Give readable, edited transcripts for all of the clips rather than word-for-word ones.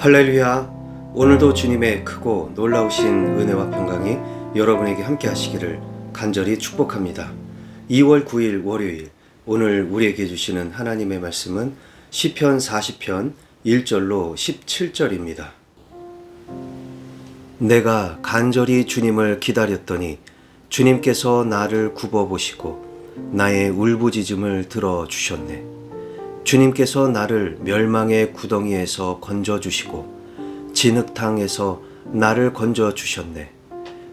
할렐루야. 오늘도 주님의 크고 놀라우신 은혜와 평강이 여러분에게 함께 하시기를 간절히 축복합니다. 2월 9일 월요일, 오늘 우리에게 주시는 하나님의 말씀은 시편 40편 1절로 17절입니다. 내가 간절히 주님을 기다렸더니 주님께서 나를 굽어보시고 나의 울부짖음을 들어주셨네. 주님께서 나를 멸망의 구덩이에서 건져주시고 진흙탕에서 나를 건져주셨네.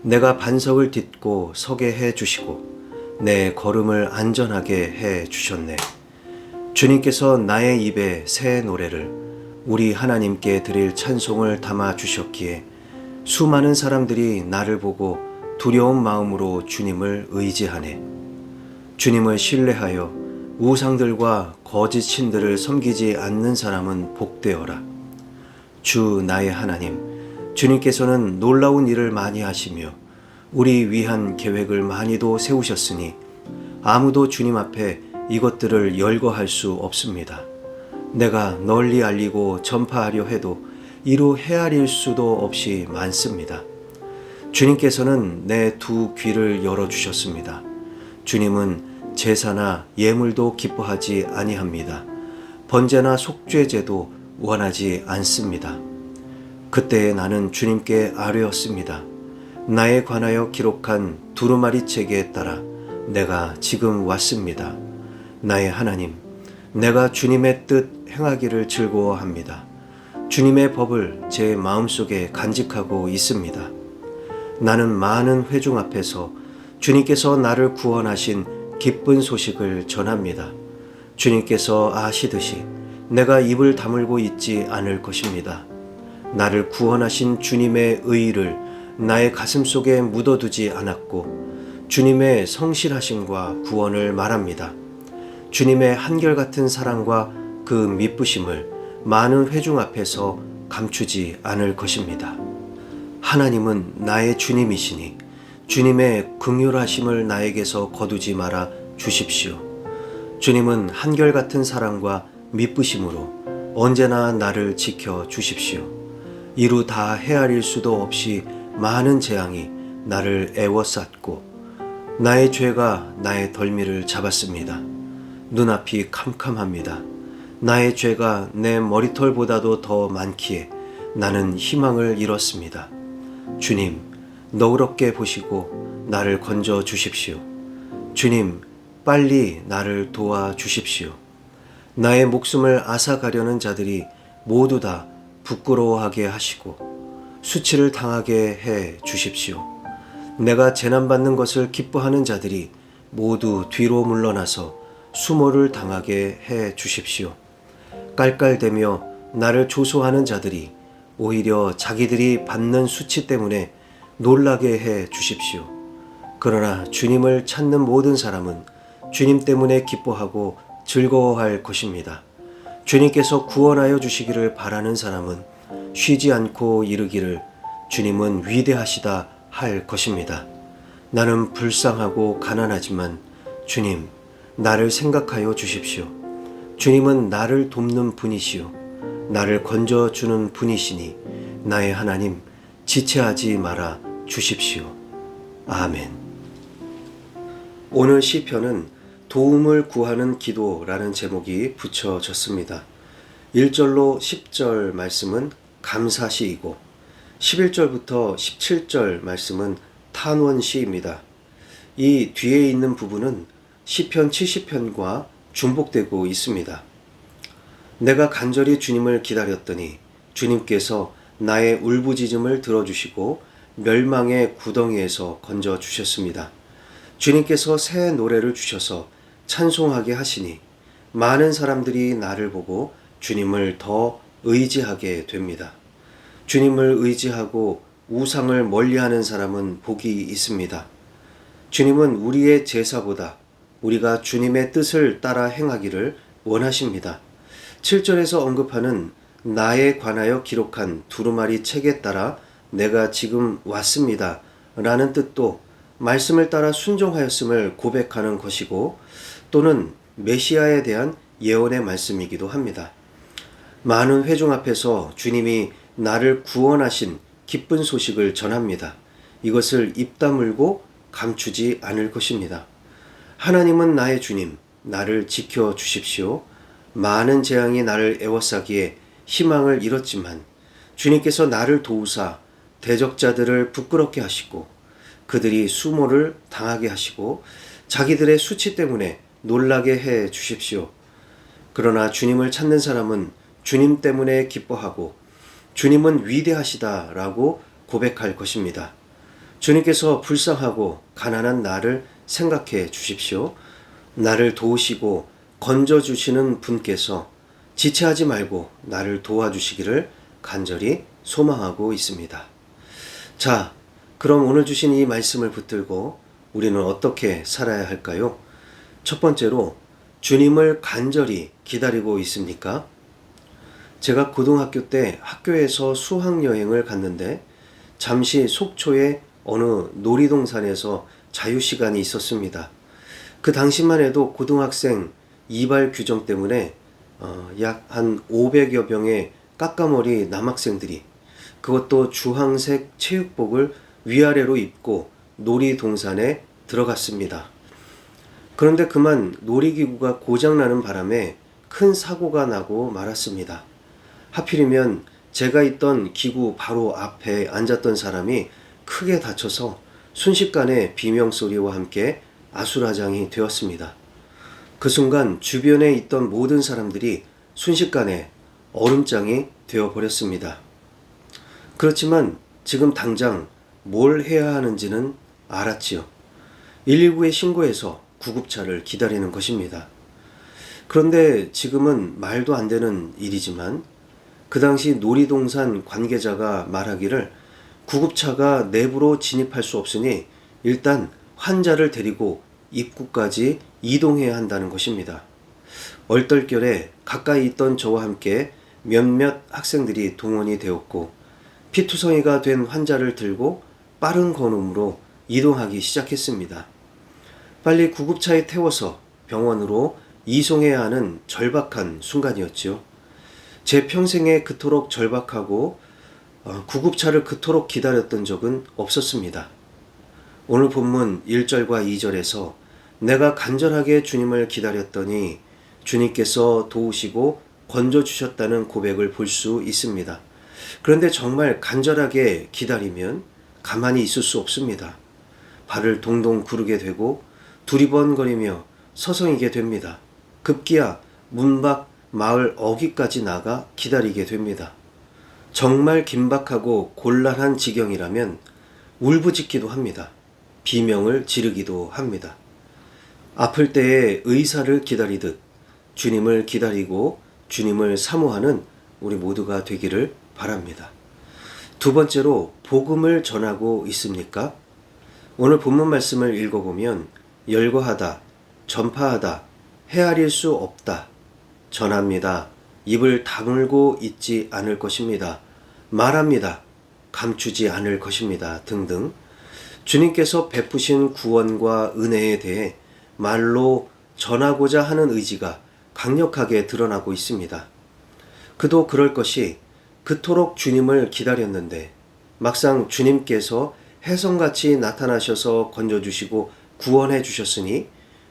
내가 반석을 딛고 서게 해주시고 내 걸음을 안전하게 해주셨네. 주님께서 나의 입에 새 노래를 우리 하나님께 드릴 찬송을 담아주셨기에 수많은 사람들이 나를 보고 두려운 마음으로 주님을 의지하네. 주님을 신뢰하여 우상들과 거짓 신들을 섬기지 않는 사람은 복되어라. 주 나의 하나님, 주님께서는 놀라운 일을 많이 하시며 우리 위한 계획을 많이도 세우셨으니 아무도 주님 앞에 이것들을 열거할 수 없습니다. 내가 널리 알리고 전파하려 해도 이루 헤아릴 수도 없이 많습니다. 주님께서는 내 두 귀를 열어주셨습니다. 주님은 제사나 예물도 기뻐하지 아니합니다. 번제나 속죄제도 원하지 않습니다. 그때에 나는 주님께 아뢰었습니다. 나에 관하여 기록한 두루마리 책에 따라 내가 지금 왔습니다. 나의 하나님, 내가 주님의 뜻 행하기를 즐거워합니다. 주님의 법을 제 마음속에 간직하고 있습니다. 나는 많은 회중 앞에서 주님께서 나를 구원하신 기쁜 소식을 전합니다. 주님께서 아시듯이 내가 입을 다물고 있지 않을 것입니다. 나를 구원하신 주님의 의의를 나의 가슴 속에 묻어두지 않았고 주님의 성실하심과 구원을 말합니다. 주님의 한결같은 사랑과 그 미쁘심을 많은 회중 앞에서 감추지 않을 것입니다. 하나님은 나의 주님이시니 주님의 긍휼하심을 나에게서 거두지 말아 주십시오. 주님은 한결같은 사랑과 미쁘심으로 언제나 나를 지켜 주십시오. 이루 다 헤아릴 수도 없이 많은 재앙이 나를 애워쌌고 나의 죄가 나의 덜미를 잡았습니다. 눈앞이 캄캄합니다. 나의 죄가 내 머리털보다도 더 많기에 나는 희망을 잃었습니다. 주님, 너그럽게 보시고 나를 건져 주십시오. 주님, 빨리 나를 도와 주십시오. 나의 목숨을 앗아가려는 자들이 모두 다 부끄러워하게 하시고 수치를 당하게 해 주십시오. 내가 재난받는 것을 기뻐하는 자들이 모두 뒤로 물러나서 수모를 당하게 해 주십시오. 깔깔대며 나를 조소하는 자들이 오히려 자기들이 받는 수치 때문에 놀라게 해 주십시오. 그러나 주님을 찾는 모든 사람은 주님 때문에 기뻐하고 즐거워할 것입니다. 주님께서 구원하여 주시기를 바라는 사람은 쉬지 않고 이르기를 주님은 위대하시다 할 것입니다. 나는 불쌍하고 가난하지만 주님, 나를 생각하여 주십시오. 주님은 나를 돕는 분이시요 나를 건져주는 분이시니 나의 하나님, 지체하지 말아 주십시오. 아멘. 오늘 시편은 도움을 구하는 기도라는 제목이 붙여졌습니다. 1절로 10절 말씀은 감사시이고 11절부터 17절 말씀은 탄원시입니다. 이 뒤에 있는 부분은 시편 70편과 중복되고 있습니다. 내가 간절히 주님을 기다렸더니 주님께서 나의 울부짖음을 들어주시고 멸망의 구덩이에서 건져주셨습니다. 주님께서 새 노래를 주셔서 찬송하게 하시니 많은 사람들이 나를 보고 주님을 더 의지하게 됩니다. 주님을 의지하고 우상을 멀리하는 사람은 복이 있습니다. 주님은 우리의 제사보다 우리가 주님의 뜻을 따라 행하기를 원하십니다. 7절에서 언급하는 나에 관하여 기록한 두루마리 책에 따라 내가 지금 왔습니다 라는 뜻도 말씀을 따라 순종하였음을 고백하는 것이고 또는 메시아에 대한 예언의 말씀이기도 합니다. 많은 회중 앞에서 주님이 나를 구원하신 기쁜 소식을 전합니다. 이것을 입 다물고 감추지 않을 것입니다. 하나님은 나의 주님, 나를 지켜 주십시오. 많은 재앙이 나를 애워싸기에 희망을 잃었지만 주님께서 나를 도우사 대적자들을 부끄럽게 하시고 그들이 수모를 당하게 하시고 자기들의 수치 때문에 놀라게 해 주십시오. 그러나 주님을 찾는 사람은 주님 때문에 기뻐하고 주님은 위대하시다라고 고백할 것입니다. 주님께서 불쌍하고 가난한 나를 생각해 주십시오. 나를 도우시고 건져주시는 분께서 지체하지 말고 나를 도와주시기를 간절히 소망하고 있습니다. 자, 그럼 오늘 주신 이 말씀을 붙들고 우리는 어떻게 살아야 할까요? 첫 번째로 주님을 간절히 기다리고 있습니까? 제가 고등학교 때 학교에서 수학여행을 갔는데 잠시 속초의 어느 놀이동산에서 자유시간이 있었습니다. 그 당시만 해도 고등학생 이발 규정 때문에 약 한 500여 명의 까까머리 남학생들이 그것도 주황색 체육복을 위아래로 입고 놀이동산에 들어갔습니다. 그런데 그만 놀이기구가 고장나는 바람에 큰 사고가 나고 말았습니다. 하필이면 제가 있던 기구 바로 앞에 앉았던 사람이 크게 다쳐서 순식간에 비명소리와 함께 아수라장이 되었습니다. 그 순간 주변에 있던 모든 사람들이 순식간에 얼음장이 되어버렸습니다. 그렇지만 지금 당장 뭘 해야 하는지는 알았지요. 119에 신고해서 구급차를 기다리는 것입니다. 그런데 지금은 말도 안 되는 일이지만 그 당시 놀이동산 관계자가 말하기를 구급차가 내부로 진입할 수 없으니 일단 환자를 데리고 입구까지 이동해야 한다는 것입니다. 얼떨결에 가까이 있던 저와 함께 몇몇 학생들이 동원이 되었고 피투성이가 된 환자를 들고 빠른 걸음으로 이동하기 시작했습니다. 빨리 구급차에 태워서 병원으로 이송해야 하는 절박한 순간이었지요. 제 평생에 그토록 절박하고 구급차를 그토록 기다렸던 적은 없었습니다. 오늘 본문 1절과 2절에서 내가 간절하게 주님을 기다렸더니 주님께서 도우시고 건져주셨다는 고백을 볼 수 있습니다. 그런데 정말 간절하게 기다리면 가만히 있을 수 없습니다. 발을 동동 구르게 되고 두리번거리며 서성이게 됩니다. 급기야 문 밖 마을 어귀까지 나가 기다리게 됩니다. 정말 긴박하고 곤란한 지경이라면 울부짖기도 합니다. 비명을 지르기도 합니다. 아플 때에 의사를 기다리듯 주님을 기다리고 주님을 사모하는 우리 모두가 되기를 바랍니다. 두 번째로 복음을 전하고 있습니까? 오늘 본문 말씀을 읽어보면 열거하다, 전파하다, 헤아릴 수 없다, 전합니다. 입을 다물고 있지 않을 것입니다. 말합니다. 감추지 않을 것입니다. 등등 주님께서 베푸신 구원과 은혜에 대해 말로 전하고자 하는 의지가 강력하게 드러나고 있습니다. 그도 그럴 것이 그토록 주님을 기다렸는데 막상 주님께서 혜성같이 나타나셔서 건져주시고 구원해 주셨으니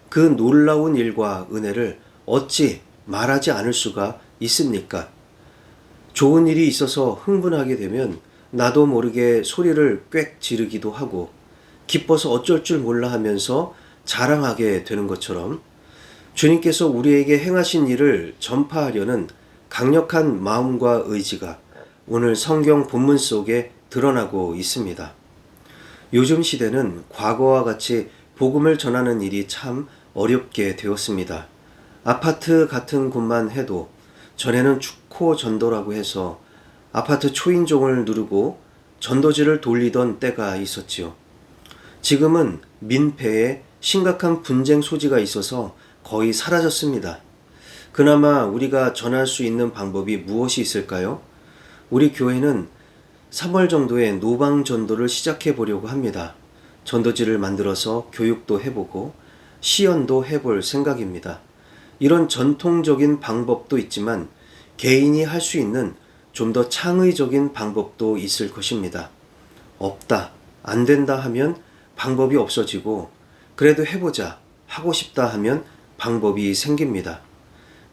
그 놀라운 일과 은혜를 어찌 말하지 않을 수가 있습니까? 좋은 일이 있어서 흥분하게 되면 나도 모르게 소리를 꽥 지르기도 하고 기뻐서 어쩔 줄 몰라 하면서 자랑하게 되는 것처럼 주님께서 우리에게 행하신 일을 전파하려는 강력한 마음과 의지가 오늘 성경 본문 속에 드러나고 있습니다. 요즘 시대는 과거와 같이 복음을 전하는 일이 참 어렵게 되었습니다. 아파트 같은 곳만 해도 전에는 축호 전도라고 해서 아파트 초인종을 누르고 전도지를 돌리던 때가 있었지요. 지금은 민폐에 심각한 분쟁 소지가 있어서 거의 사라졌습니다. 그나마 우리가 전할 수 있는 방법이 무엇이 있을까요? 우리 교회는 3월 정도에 노방 전도를 시작해 보려고 합니다. 전도지를 만들어서 교육도 해보고 시연도 해볼 생각입니다. 이런 전통적인 방법도 있지만 개인이 할 수 있는 좀 더 창의적인 방법도 있을 것입니다. 없다, 안 된다 하면 방법이 없어지고, 그래도 해보자, 하고 싶다 하면 방법이 생깁니다.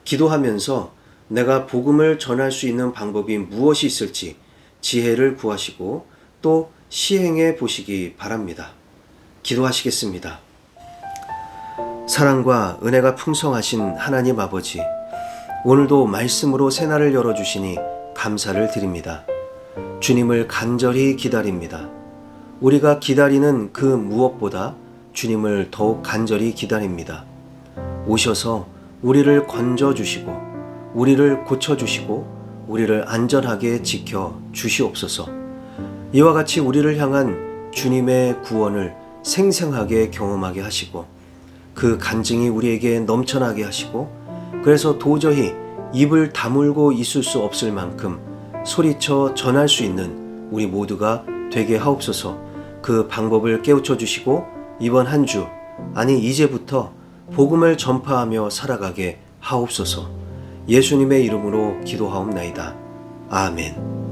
기도하면서 내가 복음을 전할 수 있는 방법이 무엇이 있을지 지혜를 구하시고 또 시행해 보시기 바랍니다. 기도하시겠습니다. 사랑과 은혜가 풍성하신 하나님 아버지, 오늘도 말씀으로 새날을 열어주시니 감사를 드립니다. 주님을 간절히 기다립니다. 우리가 기다리는 그 무엇보다 주님을 더욱 간절히 기다립니다. 오셔서 우리를 건져주시고 우리를 고쳐주시고 우리를 안전하게 지켜 주시옵소서. 이와 같이 우리를 향한 주님의 구원을 생생하게 경험하게 하시고 그 간증이 우리에게 넘쳐나게 하시고, 그래서 도저히 입을 다물고 있을 수 없을 만큼 소리쳐 전할 수 있는 우리 모두가 되게 하옵소서. 그 방법을 깨우쳐 주시고 이번 한 주, 아니 이제부터 복음을 전파하며 살아가게 하옵소서. 예수님의 이름으로 기도하옵나이다. 아멘.